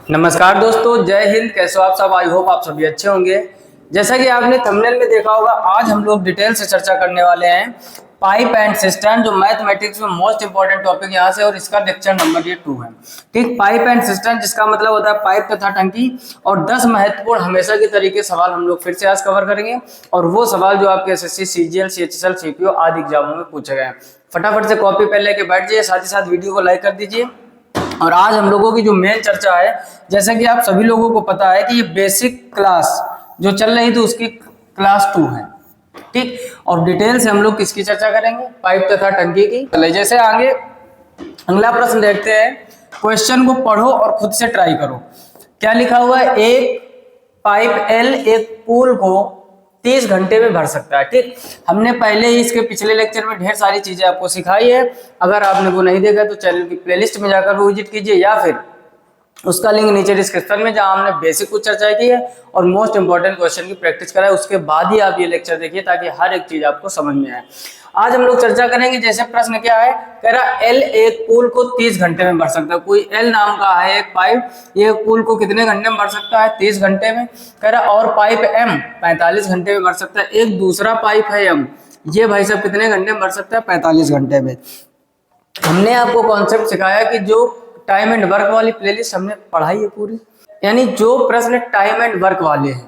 नमस्कार दोस्तों, जय हिंद। कैसे हो आप सब? आई होप आप सभी अच्छे होंगे। जैसा कि आपने थंबनेल में देखा होगा, आज हम लोग डिटेल से चर्चा करने वाले हैं पाइप एंड सिस्टम, जो मैथमेटिक्स में मोस्ट इंपॉर्टेंट टॉपिक यहाँ से, और इसका लेक्चर नंबर ये 2 है। ठीक, पाइप एंड सिस्टम जिसका मतलब होता है पाइप तथा टंकी, और 10 महत्वपूर्ण हमेशा की तरीके सवाल हम लोग फिर से आज कवर करेंगे, और वो सवाल जो आपके एसएससी, सीजीएल, सीएचएसएल, सीपीओ आदि एग्जामों में पूछे गए हैं। फटाफट से कॉपी पेन लेके बैठ जाइए, साथ ही साथ वीडियो को लाइक कर दीजिए। और आज हम लोगों की जो मेन चर्चा है, जैसा कि आप सभी लोगों को पता है कि ये बेसिक क्लास जो चल रही थी उसकी क्लास 2 है। ठीक, और डिटेल से हम लोग किसकी चर्चा करेंगे? पाइप तथा टंकी की। चलिए जैसे आगे अगला प्रश्न देखते हैं। क्वेश्चन को पढ़ो और खुद से ट्राई करो। क्या लिखा हुआ है? एक पाइप एल एक पूल को 30 घंटे में भर सकता है। ठीक, हमने पहले ही इसके पिछले लेक्चर में ढेर सारी चीजें आपको सिखाई है। अगर आपने वो नहीं देखा तो चैनल की प्लेलिस्ट में जाकर विजिट कीजिए, या फिर उसका लिंक नीचे डिस्क्रिप्शन में, जहां हमने बेसिक कुछ चर्चा की है और मोस्ट इंपॉर्टेंट क्वेश्चन की प्रैक्टिस कराई। उसके बाद ही आप ये लेक्चर देखिए ताकि हर एक चीज आपको समझ में आए। आज हम लोग चर्चा करेंगे। जैसे प्रश्न क्या है, कह रहा एल एक पूल को 30 घंटे में भर सकता है। कोई एल नाम का है एक पाइप, ये पूल को कितने घंटे में भर सकता है? 30 घंटे में। कह रहा और पाइप एम 45 घंटे में भर सकता है। एक दूसरा पाइप है एम, ये भाई साहब कितने घंटे में भर सकता है? 45 घंटे में। हमने आपको कॉन्सेप्ट सिखाया कि जो टाइम एंड वर्क वाली प्लेलिस्ट हमने पढ़ाई है पूरी, यानी जो प्रश्न टाइम एंड वर्क वाले हैं,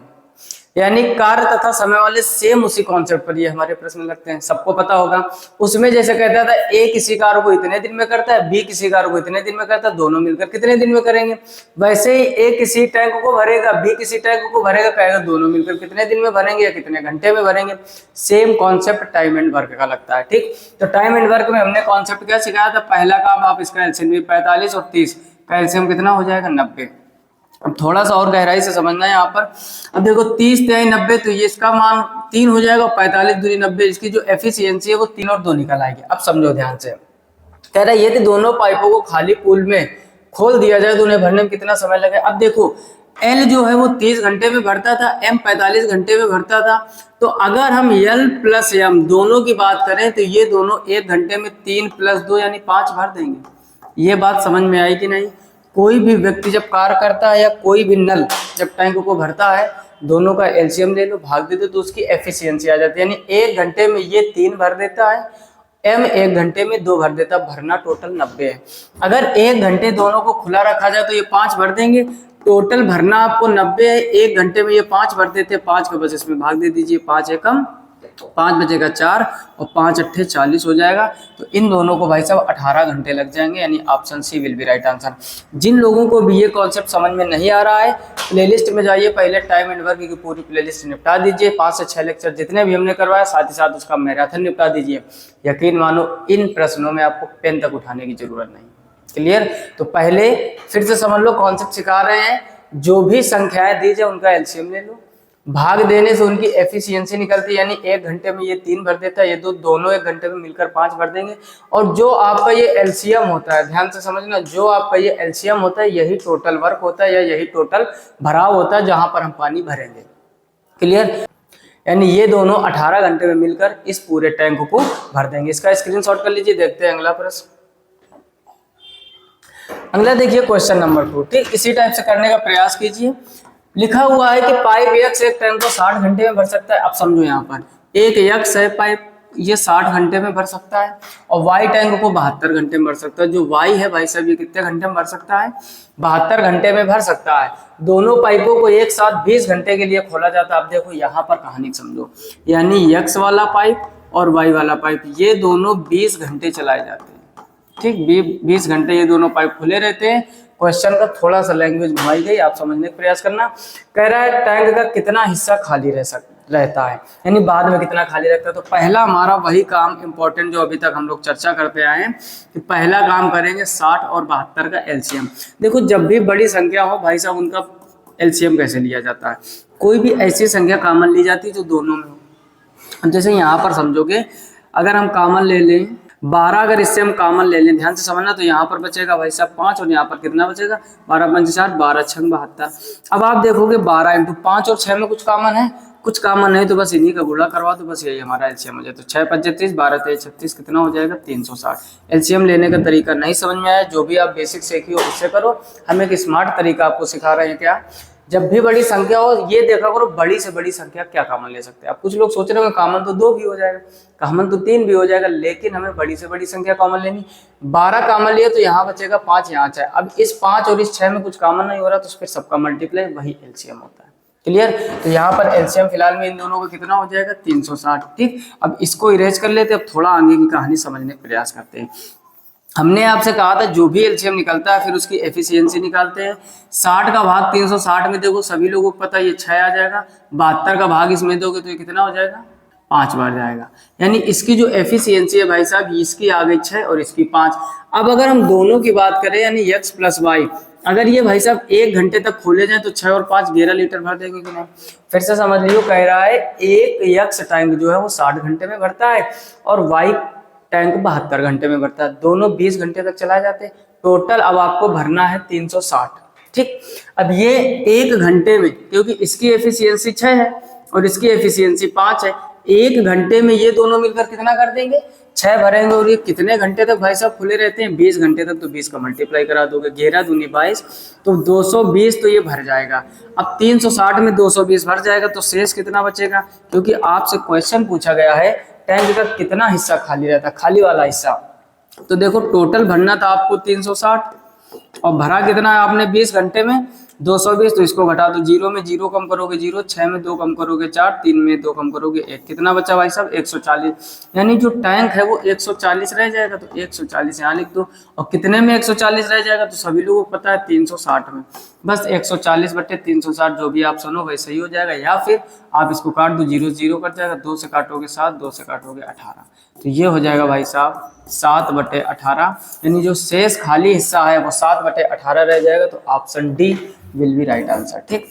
यानी कार्य तथा समय वाले, सेम उसी कॉन्सेप्ट पर ये हमारे प्रश्न लगते हैं। सबको पता होगा। उसमें जैसे कहता था ए किसी कार्य को इतने दिन में करता है, बी किसी कार्य को इतने दिन में करता है, दोनों मिलकर कितने दिन में करेंगे। वैसे ही ए किसी टैंक को भरेगा, बी किसी टैंक को भरेगा, कहेगा दोनों मिलकर कितने दिन में भरेंगे या कितने घंटे में भरेंगे। Same concept time and work का लगता है। ठीक, तो टाइम एंड वर्क में हमने कॉन्सेप्ट क्या सिखाया था? पहला काम, आप इसका एलसीएम 45 और 30 का एलसीएम कितना हो जाएगा? 90। अब थोड़ा सा और गहराई से समझना है यहाँ पर। अब देखो 30 तिहाई 90, तो ये इसका मान 3 हो जाएगा। 45 दूनी 90, इसकी जो एफिशिएंसी है वो 3 और 2 निकल आएगी। अब समझो ध्यान से। कह रहा है यदि दोनों पाइपों को खाली पूल में खोल दिया जाए तो उन्हें भरने में कितना समय लगे। अब देखो एल जो है वो 30 घंटे में भरता था, एम 45 घंटे में भरता था। तो अगर हम एल प्लस एम दोनों की बात करें तो ये दोनों 1 घंटे में 3 + 2 यानी 5 भर देंगे। ये बात समझ में आई कि नहीं? कोई भी व्यक्ति जब कार्य करता है या कोई भी नल जब टैंक को भरता है, दोनों का एलसीएम ले लो, भाग दे दो, तो उसकी एफिशिएंसी आ जाती है। यानी 1 घंटे में ये 3 भर देता है, एम 1 घंटे में 2 भर देता, भरना टोटल 90 है। अगर 1 घंटे दोनों को खुला रखा जाए तो ये 5 भर देंगे, टोटल भरना आपको 90 है। 1 घंटे में ये 5 भर देते हैं, 5 का बस इसमें भाग दे दीजिए, 5 एकम 5 बचेगा 4 और 5 अट्ठे 40 हो जाएगा। तो इन दोनों को भाई साहब 18 घंटे लग जाएंगे, यानी option C will be right answer. जिन लोगों को भी ये कॉन्सेप्ट समझ में नहीं आ रहा है, प्लेलिस्ट में जाइए, पहले टाइम एंड वर्क की पूरी प्लेलिस्ट निपटा दीजिए। 5 से 6 लेक्चर जितने भी हमने करवाया, साथ ही साथ उसका मैराथन निपटा दीजिए। यकीन मानो इन प्रश्नों में आपको पेन तक उठाने की जरूरत नहीं। क्लियर? तो पहले फिर से समझ लो, कॉन्सेप्ट सिखा रहे हैं। जो भी संख्याएं दी जाए उनका एलसीएम ले लो, भाग देने से उनकी एफिशिएंसी निकलती है। यानी 1 घंटे में ये 3 भर देता है, ये दोनों 1 घंटे में मिलकर 5 भर देंगे। और जो आपका ये एलसीएम होता है, ध्यान से समझना, जो आपका ये एलसीएम होता है यही टोटल वर्क होता है, या यही टोटल भराव होता है जहां पर हम पानी भरेंगे। क्लियर? यानी ये दोनों 18 घंटे में मिलकर इस पूरे टैंक को भर देंगे। इसका स्क्रीनशॉट कर लीजिए। देखते हैं अगला प्रश्न। अगला देखिए क्वेश्चन नंबर 2। ठीक, इसी टाइप से करने का प्रयास कीजिए। लिखा हुआ है कि पाइप यक्स एक टैंक को 60 घंटे में भर सकता है। अब समझो, यहाँ पर एक यक्स है पाइप, ये 60 घंटे में भर सकता है, और वाई टैंक को 72 घंटे में भर सकता है। जो वाई है भाई साहब, ये कितने घंटे में भर सकता है? 72 घंटे में भर सकता है। दोनों पाइपों को एक साथ 20 घंटे के लिए खोला जाता है। अब देखो यहाँ पर कहानी समझो, यानी यक्स वाला पाइप और वाई वाला पाइप, ये दोनों 20 घंटे चलाए जाते हैं। ठीक, 20 घंटे ये दोनों पाइप खुले रहते हैं। क्वेश्चन का थोड़ा सा लैंग्वेज घुमाई गई, आप समझने का प्रयास करना। कह रहा है टैंक का कितना हिस्सा खाली रहता है, यानी बाद में कितना खाली रहता है। तो पहला हमारा वही काम इंपॉर्टेंट जो अभी तक हम लोग चर्चा करते आए हैं, कि पहला काम करेंगे 60 और 72 का एलसीएम। देखो जब भी बड़ी संख्या हो भाई साहब, उनका एलसीएम कैसे लिया जाता है? कोई भी ऐसी संख्या कॉमन ली जाती है जो दोनों में हो। जैसे यहाँ पर समझोगे, अगर हम कॉमन ले लें 12 अगर इससे हम कॉमन ले लें, ध्यान से समझना, तो यहाँ पर बचेगा भाई साहब 5 और यहाँ पर कितना बचेगा 12 पंच 60, 12 छंग 72। अब आप देखोगे 12 इंटू 5 और 6 में कुछ कॉमन है, कुछ कॉमन नहीं, तो बस इन्हीं का गुणा करवा दो, बस यही हमारा एलसीएम हो जाए। तो 6 5 30, 12 23 36, कितना हो जाएगा 360। एलसीएम लेने का तरीका नहीं समझ में आया, जो भी आप बेसिक सीखी हो उससे करो। हम एक स्मार्ट तरीका आपको सिखा रहे हैं। क्या? जब भी बड़ी संख्या हो ये देखा करो बड़ी से बड़ी संख्या क्या कॉमन ले सकते हैं। अब कुछ लोग सोच रहे हो कॉमन तो 2 भी हो जाएगा, कॉमन तो 3 भी हो जाएगा, लेकिन हमें बड़ी से बड़ी संख्या कॉमन लेनी। 12 कॉमन लिए तो यहाँ बचेगा 5, यहाँ 6। अब इस 5 और इस 6 में कुछ कॉमन नहीं हो रहा, तो फिर सबका मल्टीप्लाई वही एलसीएम होता है। क्लियर? तो यहाँ पर एलसीएम फिलहाल में इन दोनों का कितना हो जाएगा 360। ठीक, अब इसको इरेज कर लेते हैं। अब थोड़ा आगे की कहानी समझने का प्रयास करते हैं। हमने आपसे कहा था जो भी एलसीएम निकलता है फिर उसकी एफिशिएंसी निकालते हैं। 60 का भाग 360 में देखो सभी लोगों को पता है ये 6 आ जाएगा। 72 का भाग इसमें दोगे तो ये कितना हो जाएगा 5 बार जाएगा। यानी इसकी जो एफिशिएंसी है भाई साहब, इसकी आ गई 6 और इसकी 5। अब अगर हम दोनों की बात करें यानी x प्लस वाई, अगर ये भाई साहब 1 घंटे तक खोले जाए तो 6 और 5 11 लीटर भर देंगे कि नहीं? फिर से समझ लियो, कह रहा है एक यक्स टैंक जो है वो 60 घंटे में भरता है और वाई टैंक 72 घंटे में भरता है। दोनों 20 घंटे तक चलाए जाते हैं। टोटल अब आपको भरना है 360। ठीक, अब ये 1 घंटे में, क्योंकि इसकी एफिशिएंसी 6 है और इसकी एफिशिएंसी 5 है, 1 घंटे में ये दोनों मिलकर कितना कर देंगे 6 भरेंगे। और ये कितने घंटे तक भाई साहब खुले रहते हैं 20 घंटे तक। तो 20 का मल्टीप्लाई करा दोगे, 11 दूनी 22, तो 220 तो ये भर जाएगा। अब 360 में 220 भर जाएगा तो शेष कितना बचेगा? क्योंकि आपसे क्वेश्चन पूछा गया है टैंक का कितना हिस्सा खाली रहता है, खाली वाला हिस्सा। तो देखो टोटल भरना था आपको 360 और भरा कितना है आपने 20 घंटे में 220। तो इसको घटा दो, 0 में 0 कम करोगे 0, 6 में 2 कम करोगे 4, 3 में 2 कम करोगे 1, कितना बचा भाई साहब 140। यानी जो टैंक है वो 140 रह जाएगा। तो 140 यहाँ लिख दो। और कितने में 140 रह जाएगा? तो सभी लोगों को पता है 360 में। बस 140 बटे 360 जो भी आप सुनो वैसे ही हो जाएगा। या फिर आप इसको काट दो, 0 0 कट जाएगा, 2 से काटोगे 7, 2 से काटोगे 18। तो ये हो जाएगा भाई साहब 7 बटे 18। यानी जो शेष खाली हिस्सा है वो 7 बटे 18 रह जाएगा। तो option D will be right answer. ठीक,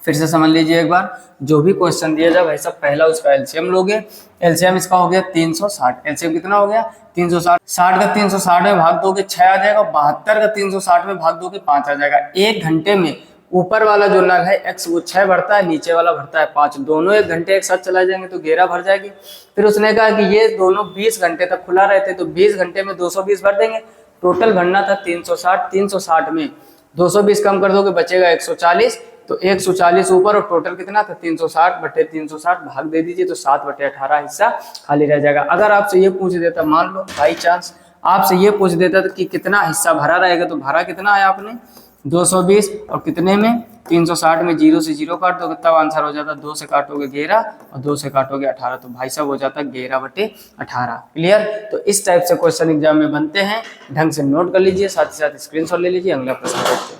फिर से समझ लीजिए एक बार, जो भी क्वेश्चन दिया जाए भाई साहब पहला उसका एलसीएम लोगे। एलसीएम इसका हो गया 360। एलसीएम कितना हो गया 360। 60 का 360 में भाग दोगे 6 आ जाएगा। 72 का 360 में भाग दोगे 5 आ जाएगा। 1 घंटे में ऊपर वाला जो नग है x वो 6 भरता है, नीचे वाला भरता है 5। दोनों 1 घंटे एक साथ चला जाएंगे तो 11 भर जाएगी। फिर उसने कहा कि ये दोनों 20 घंटे तक खुला रहते, तो 20 घंटे में 220 भर देंगे। टोटल भरना था 360। 360 में 220 कम कर दोगे बचेगा 140। तो 140 ऊपर और टोटल कितना था 360 बटे 360 भाग दे दीजिए तो 7 बटे 18 हिस्सा खाली रह जाएगा। अगर आपसे ये पूछ देता, मान लो बाई चांस आपसे ये पूछ देता कि कितना हिस्सा भरा रहेगा, तो भरा कितना है आपने 220 और कितने में 360 में 0 से 0 काट दोगे तब आंसर हो जाता 2 से काटोगे 11 और 2 से काटोगे 18। तो भाई साहब हो जाता 11 बटे 18। क्लियर? तो इस टाइप से क्वेश्चन एग्जाम में बनते हैं, ढंग से नोट कर लीजिए, साथ ही साथ स्क्रीनशॉट ले लीजिए। अगला प्रश्न देखते हैं।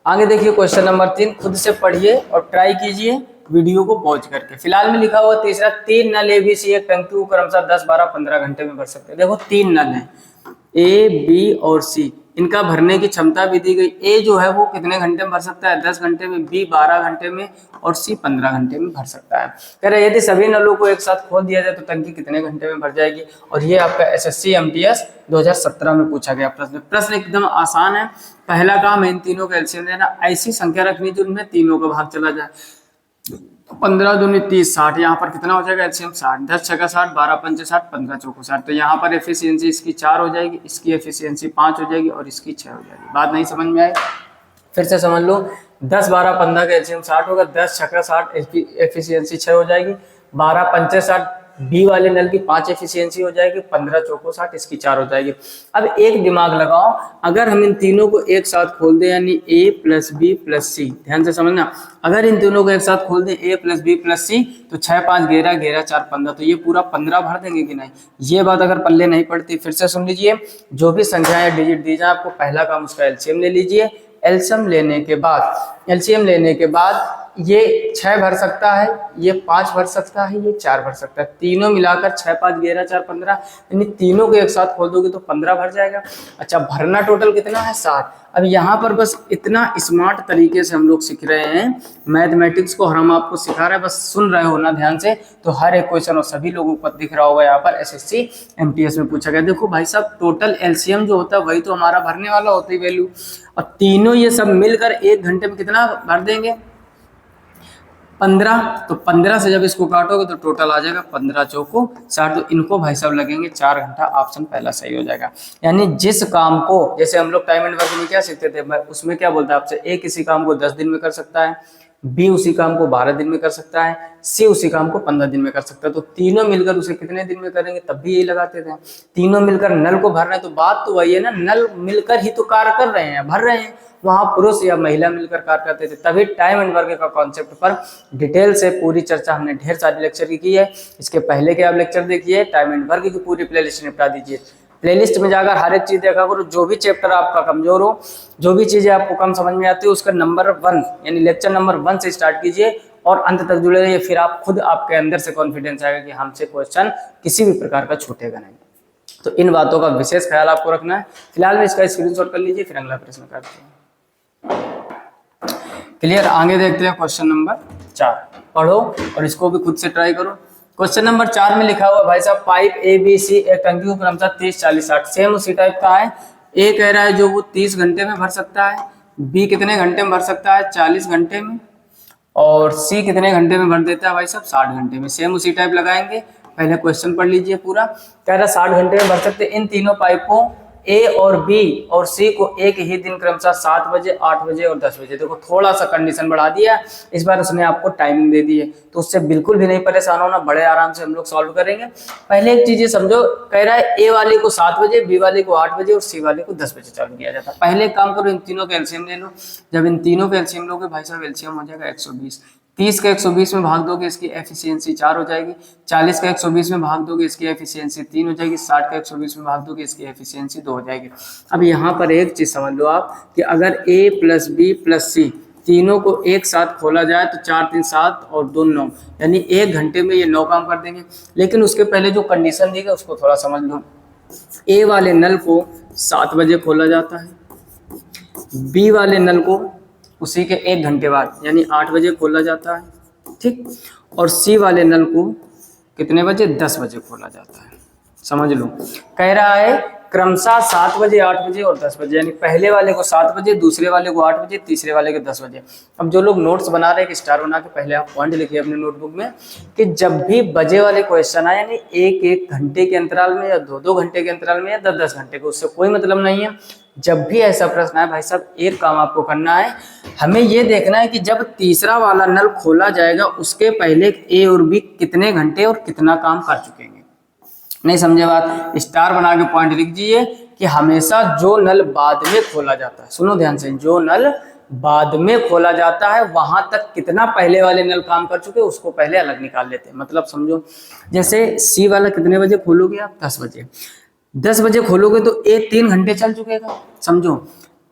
आगे देखिए क्वेश्चन नंबर 3, खुद से पढ़िए और ट्राई कीजिए वीडियो को पॉज करके। फिलहाल में लिखा हुआ तीसरा, 3 नल एबीसी एक टंकी को क्रमशः 10 12 15 घंटे में भर सकते हैं। देखो 3 नल हैं ए बी और सी, इनका भरने की क्षमता भी दी गई। ए जो है वो कितने घंटे में भर सकता है 10 घंटे में, बी 12 घंटे में और सी 15 घंटे में भर सकता है। कह रहे यदि सभी नलों को एक साथ खोल दिया जाए तो टंकी कितने घंटे में भर जाएगी। और ये आपका एसएससी एमटीएस 2017 में पूछा गया प्रश्न। प्रश्न एकदम आसान है। पहला काम है इन तीनों का एलसीएम देना, ऐसी संख्या रखनी जिनमें तीनों का भाग चला जाए। 15 दूनी 30 60, यहाँ पर कितना हो जाएगा एलसीएम 60। 10 छक्का 60, 12 पंचे 60, 15 चौको 60। तो यहाँ पर एफिशिएंसी इसकी 4 हो जाएगी, इसकी एफिशिएंसी 5 हो जाएगी और इसकी 6 हो जाएगी। बात नहीं समझ में आए फिर से समझ लो। 10 12 15 का एलसीएम 60 होगा, 10 छक्का 60 एफिशिएंसी 6 हो जाएगी, 12 पंचे 60 बी वाले नल की 5 एफिशिएंसी हो जाएगी, 15 चौको 60 इसकी 4 हो जाएगी। अब एक दिमाग लगाओ, अगर हम इन तीनों को एक साथ खोल दें यानी a प्लस बी प्लस सी, ध्यान से समझना, अगर इन तीनों को एक साथ खोल दें a प्लस बी प्लस सी तो 6 5 11 11 4 15, तो ये पूरा 15 भर देंगे कि नहीं। ये बात अगर पल्ले नहीं पड़ती फिर से सुन लीजिए, जो भी संख्या या डिजिट दी जाए आपको पहला काम उसका एलसीएम ले लीजिए। एलसीएम लेने के बाद ये 6 भर सकता है, ये 5 भर सकता है, ये 4 भर सकता है। तीनों मिलाकर 6 5 11 4 15, यानी तीनों को एक साथ खोल दोगे तो 15 भर जाएगा। अच्छा, भरना टोटल कितना है? 60। अब यहाँ पर बस इतना स्मार्ट तरीके से हम लोग सीख रहे हैं मैथमेटिक्स को, और हम आपको सिखा रहे हैं, बस सुन रहे हो ना ध्यान से, तो हर एक क्वेश्चन और सभी लोगों को दिख रहा होगा। यहाँ पर SSC MTS में पूछा गया। देखो भाई साहब, टोटल LCM जो होता है वही तो हमारा भरने वाला होता है वैल्यू, और तीनों ये सब मिलकर 1 घंटे में कितना भर देंगे? 15। तो 15 से जब इसको काटोगे तो टोटल आ जाएगा 15 चौको 60। तो इनको भाई साहब लगेंगे 4 घंटा। ऑप्शन पहला सही हो जाएगा। यानी जिस काम को, जैसे हम लोग टाइम एंड वर्क में क्या सीखते थे, उसमें क्या बोलता है आपसे, A किसी काम को 10 दिन में कर सकता है, B उसी काम को 12 दिन में कर सकता है, C उसी काम को 15 दिन में कर सकता है। तो तीनों मिलकर उसे कितने दिन में करेंगे, तब भी यही लगाते थे। तीनों मिलकर नल को भर रहे हैं, तो बात तो वही है ना, नल मिलकर ही तो कार्य कर रहे हैं, भर रहे हैं। वहां पुरुष या महिला मिलकर कार्य करते थे। तभी टाइम एंड वर्क का कॉन्सेप्ट पर डिटेल से पूरी चर्चा हमने ढेर सारी लेक्चर की है। इसके पहले के आप लेक्चर देखिए, टाइम एंड वर्क की पूरी प्लेलिस्ट निपटा दीजिए। प्लेलिस्ट में जाकर हर एक चीज देखा करो। जो भी चैप्टर आपका कमजोर हो, जो भी चीजें आपको कम समझ में आती है, उसका नंबर 1 यानी लेक्चर नंबर 1 से स्टार्ट कीजिए और अंत तक जुड़े रहिए। फिर आप खुद, आपके अंदर से कॉन्फिडेंस आएगा कि हमसे क्वेश्चन किसी भी प्रकार का छूटेगा नहीं। तो इन बातों का विशेष ख्याल आपको रखना है। फिलहाल में इसका स्क्रीनशॉट कर लीजिए, फिर अगला प्रश्न करते हैं। क्लियर? आगे देखते हैं क्वेश्चन नंबर 4। पढ़ो और इसको भी खुद से ट्राई करो। क्वेश्चन नंबर 4 में लिखा हुआ भाई साहब, पाइप ABC एक टंकी को क्रमशः 30 40 60 सेम उसी टाइप का है। A कह रहा है जो वो 30 घंटे में भर सकता है, B कितने घंटे में भर सकता है, 40 घंटे में, और C कितने घंटे में भर देता है भाई साहब, 60 घंटे में। सेम उसी टाइप लगाएंगे। पहले क्वेश्चन पढ़ लीजिए पूरा। कह रहा 60 घंटे में भर सकते इन तीनों पाइपों A और B और C को एक ही दिन क्रमशः 7 बजे 8 बजे और 10 बजे। देखो थोड़ा सा कंडीशन बढ़ा दिया, इस बार उसने आपको टाइमिंग दे दी है, तो उससे बिल्कुल भी नहीं परेशान होना, बड़े आराम से हम लोग सॉल्व करेंगे। पहले एक चीज समझो, कह रहा है A वाले को 7 बजे, B वाले को 8 बजे और C वाले को 10 बजे चालू किया जाता है। पहले काम करो, इन तीनों का एलसीएम ले लो। जब इन तीनों का एलसीएम लोगे भाई साहब, एलसीएम हो जाएगा 120। 30 का 120 में भाग दोगे, इसकी एफिशिएंसी 4 हो जाएगी। 40 का 120 में भाग दोगे, इसकी एफिशिएंसी 3 हो जाएगी। 60 का 120 में भाग दोगे, इसकी एफिशिएंसी 2 हो जाएगी। अब यहाँ पर एक चीज समझ लो आप कि अगर A plus B plus C तीनों को एक साथ खोला जाए तो 4 3 7 और 2 9, यानी 1 घंटे में ये 9 काम कर देंगे। लेकिन उसके पहले जो कंडीशन दी गई उसको थोड़ा समझ लो। A वाले नल को 7 बजे खोला जाता है, B वाले नल को उसी के 1 घंटे बाद यानी 8 बजे खोला जाता है, ठीक। और C वाले नल को कितने बजे, 10 बजे खोला जाता है। समझ लो, कह रहा है क्रमशः 7 बजे 8 बजे और 10 बजे, यानी पहले वाले को 7 बजे, दूसरे वाले को 8 बजे, तीसरे वाले को 10 बजे। अब जो लोग नोट्स बना रहे हैं, एक स्टार बना के पहले आप पॉइंट लिखिए अपने नोटबुक में कि जब भी बजे वाले क्वेश्चन आए, यानी 1 घंटे के अंतराल में या 2 घंटे के अंतराल में या 10 घंटे के, उससे कोई मतलब नहीं है। जब भी ऐसा प्रश्न आए भाई साहब, एक काम आपको करना है, हमें ये देखना है कि जब तीसरा वाला नल खोला जाएगा उसके पहले A और B कितने घंटे और कितना काम कर चुके हैं। नहीं समझे बात? स्टार बना के पॉइंट लिख दीजिए कि हमेशा जो नल बाद में खोला जाता है, सुनो ध्यान से, जो नल बाद में खोला जाता है वहां तक कितना पहले वाले नल काम कर चुके उसको पहले अलग निकाल लेते हैं। मतलब समझो, जैसे C वाला कितने बजे खोलोगे आप, 10 बजे। 10 बजे खोलोगे तो A 3 घंटे चल चुकेगा। समझो,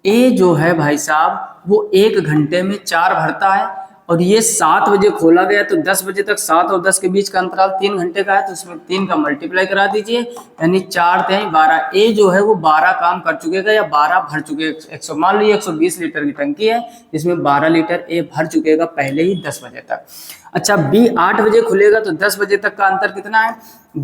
A जो है भाई साहब वो 1 घंटे में 4 भरता है, और ये 7 बजे खोला गया तो 10 बजे तक 7 और 10 के बीच का अंतराल 3 घंटे का है, तो इसमें 3 का मल्टीप्लाई करा दीजिए, यानी 4 3 12। A जो है वो 12 काम कर चुकेगा या 12 भर चुके। मान लीजिए 120 लीटर की टंकी है, जिसमें 12 लीटर A भर चुकेगा पहले ही 10 बजे तक। अच्छा, B 8 बजे खुलेगा तो 10 बजे तक का अंतर कितना है।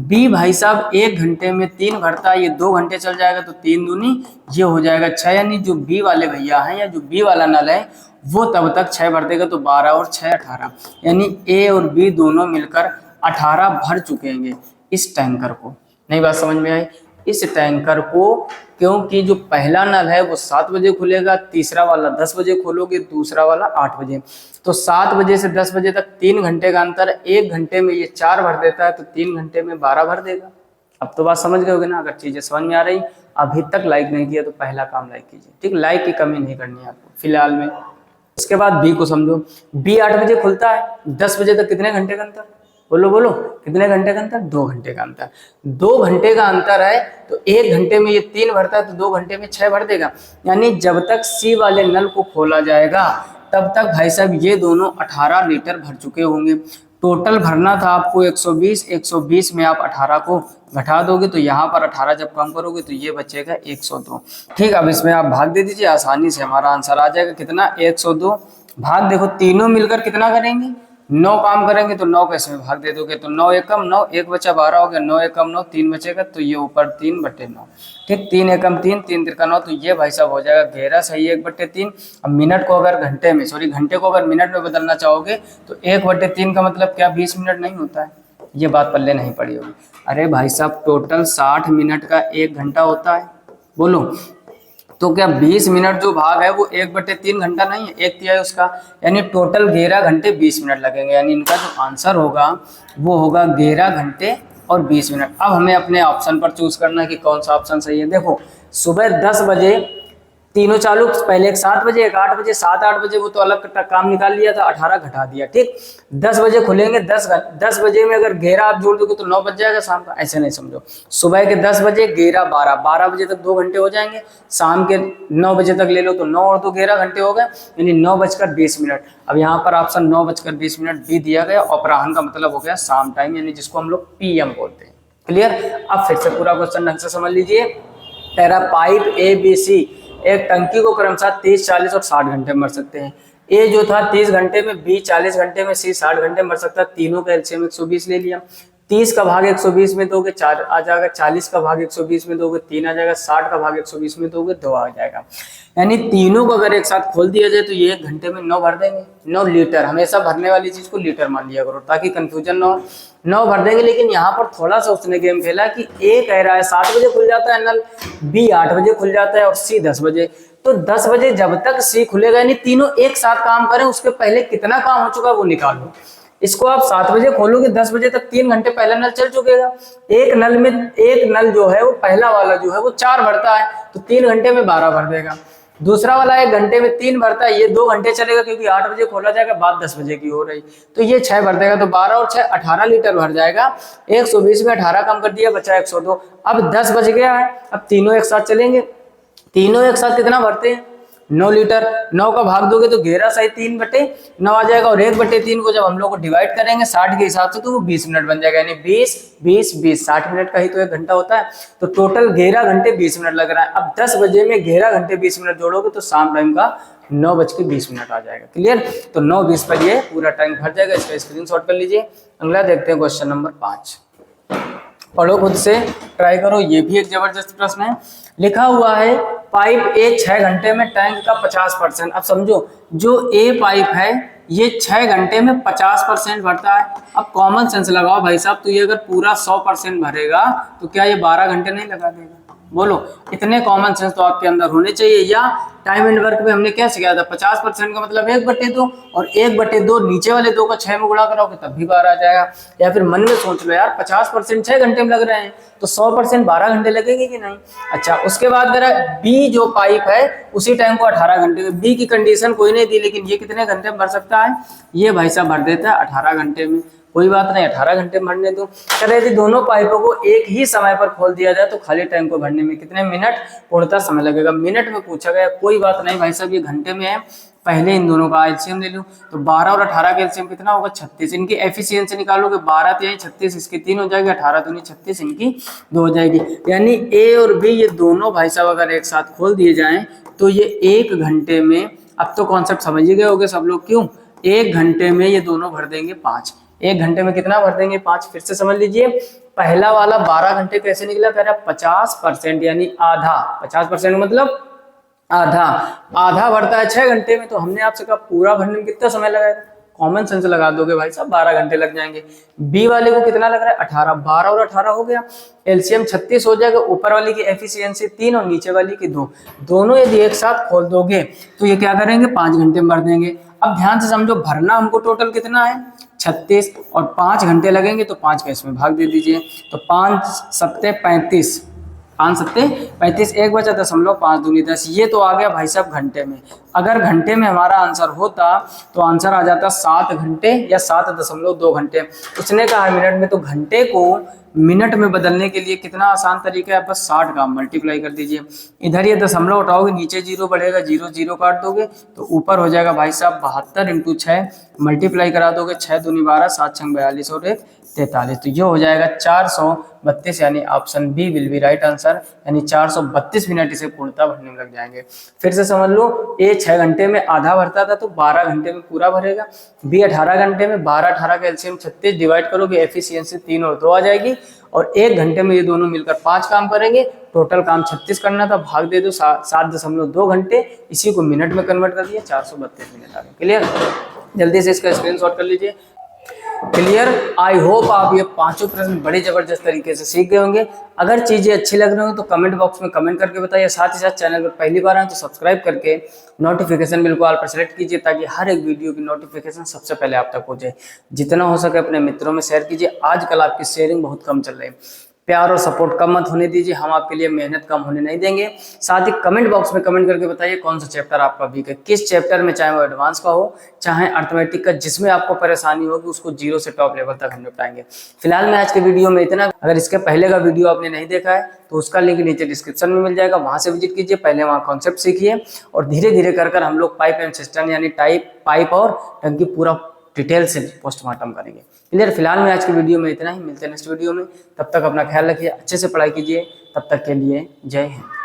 B भाई साहब 1 घंटे में 3 भरता है, ये 2 घंटे चल जाएगा तो 3 दूनी ये हो जाएगा 6, यानी जो B वाले भैया हैं या जो B वाला नल है वो तब तक 6 भर देगा, तो 12 और 6 18, यानी A और B दोनों मिलकर 18 भर चुकेंगे इस टैंकर को। नहीं बात समझ में आई? इस टैंकर को, क्योंकि जो पहला नल है वो 7 बजे खुलेगा, तीसरा वाला 10 बजे खोलोगे, दूसरा वाला 8 बजे, तो 7 बजे से 10 बजे तक 3 घंटे का अंतर। 1 घंटे में ये 4 भर देता है, तो 3 घंटे में 12 भर देगा। अब तो बात समझ गए होगे ना? अगर चीजें समझ में आ रही, अभी तक लाइक नहीं किया तो पहला काम लाइक कीजिए, ठीक। लाइक की कमी नहीं करनी है आपको फिलहाल में। इसके बाद B को समझो, B 8 बजे खुलता है, 10 बजे तक कितने घंटे का अंतर, बोलो बोलो, कितने घंटे का अंतर, 2 घंटे का अंतर। 2 घंटे का अंतर है तो 1 घंटे में ये 3 भरता है, तो 2 घंटे में 6 भर देगा, यानी जब तक C वाले नल को खोला जाएगा तब तक भाई साहब ये दोनों 18 लीटर भर चुके होंगे। टोटल भरना था आपको 120, 120 में आप 18 को घटा दोगे तो यहाँ पर 18 जब कम करोगे तो ये बचेगा 102। ठीक, अब इसमें आप भाग दे दीजिए, आसानी से हमारा आंसर आ जाएगा कितना, 102 भाग, देखो तीनों मिलकर कितना करेंगे, 9 काम करेंगे तो 9 कैसे में भाग दे दोगे, तो 9 एकम 9, 1 बचा 12 हो गया, 9 एकम 9, 3 बचेगा तो ये ऊपर 3/9। ठीक, 3 एकम 3, 3 तिरका 9, तो ये भाई साहब हो जाएगा घेरा सही 1/3। अब मिनट को अगर घंटे में, सॉरी घंटे को अगर मिनट में बदलना चाहोगे तो 1/3 का मतलब क्या 20 मिनट नहीं होता है, ये बात पल्ले नहीं पड़ी होगी। अरे भाई साहब टोटल 60 मिनट का 1 घंटा होता है, बोलो तो क्या 20 मिनट जो भाग है वो 1/3 घंटा नहीं है, 1/3 उसका, यानी टोटल 11 घंटे 20 मिनट लगेंगे। यानी इनका जो आंसर होगा वो होगा 11 घंटे और 20 मिनट। अब हमें अपने ऑप्शन पर चूज करना है कि कौन सा ऑप्शन सही है। देखो सुबह 10 बजे तीनों चालू, पहले एक 7 बजे एक 8 बजे, 7-8 बजे वो तो अलग काम निकाल लिया था, 18 घटा दिया। ठीक, 10 बजे खुलेंगे, 10 बजे में अगर 11 आप जोड़ दोगे तो 9 बज जाएगा शाम का, ऐसे नहीं समझो। सुबह के 10 बजे 11 12, 12 बजे तक 2 घंटे हो जाएंगे, शाम के 9 बजे तक ले लो तो 9 और 2 11 घंटे हो गए, यानी 9:20। अब यहाँ पर ऑप्शन 9:20 भी दिया गया, अपराह्न का मतलब हो गया शाम टाइम, यानी जिसको हम लोग PM बोलते हैं। क्लियर, अब फिर से पूरा क्वेश्चन ढंग से समझ लीजिए। तेरा पाइप ABC एक टंकी को क्रमशः 30, 40 और 60 घंटे में भर सकते हैं। ए जो था 30 घंटे में, बी 40 घंटे में, सी 60 घंटे में भर सकता है। तीनों का एलसीएम 120 ले लिया। 30 का भाग 120 में दोगे 4 आ जाएगा, 40 का भाग 120 में दोगे 3 आ जाएगा, 60 का भाग 120 में दोगे 2 आ जाएगा। यानी तीनों को अगर एक साथ खोल दिया जाए तो ये 1 घंटे में 9 भर देंगे। 9 लीटर, हमेशा भरने वाली चीज को लीटर मान लिया करो ताकि कंफ्यूजन ना हो। 9 भर देंगे, लेकिन यहाँ पर थोड़ा सा उसने गेम खेला कि ए कह रहा है 7 बजे खुल जाता है नल, बी 8 बजे खुल जाता है और सी 10 बजे। तो 10 बजे जब तक सी खुलेगा, यानी तीनों एक साथ काम करें, उसके पहले कितना काम हो चुका है वो निकालो। इसको आप 7 बजे खोलोगे, 10 बजे तक 3 घंटे पहला नल चल चुकेगा। एक नल में, एक नल जो है वो पहला वाला जो है वो 4 भरता है तो 3 घंटे में 12 भर देगा। दूसरा वाला 1 घंटे में 3 भरता है, ये 2 घंटे चलेगा क्योंकि 8 बजे खोला जाएगा, बात 10 बजे की हो रही, तो ये 6 भर देगा। तो 12 और 6 18 लीटर भर जाएगा। 120 में 18 कम कर दिया, बचा 102। अब 10 बज गया है, अब तीनों एक साथ चलेंगे। तीनों एक साथ कितना भरते हैं, 9 लीटर। 9 का भाग दोगे तो 11 सही 3/9 आ जाएगा, और 1/3 को जब हम लोग को डिवाइड करेंगे 60 के हिसाब से तो वो 20 मिनट बन जाएगा। यानी 20 20 20 60 मिनट का ही तो 1 घंटा होता है, तो टोटल 11 घंटे 20 मिनट लग रहा है। अब 10 बजे में 11 घंटे 20 मिनट जोड़ोगे तो शाम टाइम का 9:20 आ जाएगा। क्लियर, तो 9:20 पर ये पूरा टाइम भर जाएगा। इसका स्क्रीनशॉट कर लीजिए। अगला देखते हैं क्वेश्चन नंबर 5। पढ़ो, खुद से ट्राई करो, ये भी एक जबरदस्त प्रश्न है। लिखा हुआ है पाइप ए 6 घंटे में टैंक का 50%। अब समझो, जो ए पाइप है ये 6 घंटे में 50% भरता है। अब कॉमन सेंस लगाओ भाई साहब, तो ये अगर पूरा 100% भरेगा तो क्या ये 12 घंटे नहीं लगा देगा? बोलो, इतने कॉमन सेंस तो आपके अंदर होने चाहिए। या टाइम एंड वर्क में हमने क्या सिखाया था, 50% का मतलब 1/2, और 1/2 नीचे वाले 2 को 6 में गुणा कराओगे तब भी 12 आ जाएगा। या फिर मन में सोच लो यार, 50% 6 घंटे में लग रहे हैं तो 100% 12 घंटे लगेंगे कि नहीं। अच्छा, उसके बाद जरा बी जो पाइप है उसी टाइम को 18 घंटे में, बी की कंडीशन कोई नहीं दी, लेकिन ये कितने घंटे में भर सकता है, ये भाई साहब भर देता है 18 घंटे में। कोई बात नहीं, 18 घंटे भरने दो। अगर यदि दोनों पाइपों को एक ही समय पर खोल दिया जाए तो खाली टाइम को भरने में कितने मिनट पूर्णतः समय लगेगा। मिनट में पूछा गया, कोई बात नहीं भाई साहब, ये घंटे में है। पहले इन दोनों का एलसीएम ले लो, तो 12 और 18 का एलसीएम कितना होगा, 36। इनकी एफिशिएंसी निकालोगे, 12 तो 36, इसकी 3 हो जाएगी, 18 तो 36, इनकी 2 हो जाएगी। यानी ए और बी ये दोनों भाई साहब अगर एक साथ खोल दिए जाएं तो ये 1 घंटे में, अब तो कॉन्सेप्ट समझ ही गए होंगे सब लोग, क्यों 1 घंटे में ये दोनों भर देंगे 5। 1 घंटे में कितना भर देंगे, 5। फिर से समझ लीजिए, पहला वाला 12 घंटे कैसे निकला, कह रहा 50%, यानी आधा। 50% मतलब आधा, आधा भरता है 6 घंटे में, तो हमने आपसे कहा पूरा भरने में कितना समय लगाएगा। कॉमन सेंस लगा दोगे भाई साहब, 12 घंटे लग जाएंगे। बी वाले को कितना लग रहा है, 18। 12 और 18 हो गया, एलसीएम 36 हो जाएगा। ऊपर वाली की एफिशिएंसी 3 और नीचे वाली की 2, दोनों यदि एक साथ खोल दोगे तो ये क्या करेंगे, 5 घंटे में भर देंगे। अब ध्यान से समझो, भरना हमको टोटल कितना है, 36, और 5 घंटे लगेंगे तो 5 का इसमें भाग दे दीजिए, तो 5 सत्ते 35, 5 सत्ते 35, 1 बचा 0.5 दूनी 10। ये तो आ गया भाई साहब घंटे में। अगर घंटे में हमारा आंसर होता तो आंसर आ जाता 7 घंटे या 7.2 घंटे। उसने कहा मिनट में, तो घंटे को मिनट में बदलने के लिए कितना आसान तरीका है, बस 60 का मल्टीप्लाई कर दीजिए। इधर ये दशमलव उठाओगे, नीचे जीरो बढ़ेगा, जीरो जीरो काट दोगे तो ऊपर हो जाएगा भाई साहब 72 × 6, मल्टीप्लाई करा दोगे, 6 दूनी 12, 7 छंग 42 और 1 43। तो ये हो जाएगा 432, यानी option B will be right answer, यानी 432 मिनट इसे पूर्णतः भरने में लग जाएंगे। फिर से समझ लो, ए 6 घंटे में आधा भरता था तो 12 घंटे में पूरा भरेगा। बी 18 घंटे में 12 18 का एलसीएम 36 डिवाइड करोगे, एफिशिएंसी 3 और 2 आ जाएगी। और 1 घंटे में ये दोनों मिलकर 5 काम करेंगे। टोटल काम 36 करना था, भाग दे दो 7.2 घंटे, इसी को मिनट में कन्वर्ट कर दिया, 432 मिनट आ गए। क्लियर? जल्दी से इसका स्क्रीनशॉट कर लीजिए। क्लियर? आई होप आप ये पांचों प्रश्न बड़े जबरदस्त तरीके से सीख गए होंगे। अगर चीजें अच्छी लग रही हो तो कमेंट बॉक्स में कमेंट करके बताइए। साथ ही साथ चैनल पर पहली बार आए तो सब्सक्राइब करके नोटिफिकेशन बिल को ऑल पर सेलेक्ट कीजिए, ताकि हर एक वीडियो की नोटिफिकेशन सबसे पहले आप तक पहुंचे। जितना हो सके अपने मित्रों में शेयर कीजिए। आजकल आपकी शेयरिंग बहुत कम चल रही है, प्यार और सपोर्ट कम मत होने दीजिए, हम आपके लिए मेहनत कम होने नहीं देंगे। साथ ही कमेंट बॉक्स में कमेंट करके बताइए कौन सा चैप्टर आपका वीक है, किस चैप्टर में, चाहे वो एडवांस का हो चाहे अर्थमेटिक का, जिसमें आपको परेशानी होगी उसको 0 से टॉप लेवल तक हम निपटाएंगे। फिलहाल मैं आज के वीडियो में इतना। अगर इसके पहले का वीडियो आपने नहीं देखा है तो उसका लिंक नीचे डिस्क्रिप्शन में मिल जाएगा, वहां से विजिट कीजिए। पहले वहाँ कॉन्सेप्ट सीखिए और धीरे धीरे कर हम लोग पाइप एंड सिस्टम यानी पाइप और टंकी पूरा डिटेल से पोस्टमार्टम करेंगे। क्लियर? फिलहाल में आज की वीडियो में इतना ही, मिलते हैं नेक्स्ट वीडियो में। तब तक अपना ख्याल रखिए, अच्छे से पढ़ाई कीजिए। तब तक के लिए जय हिंद।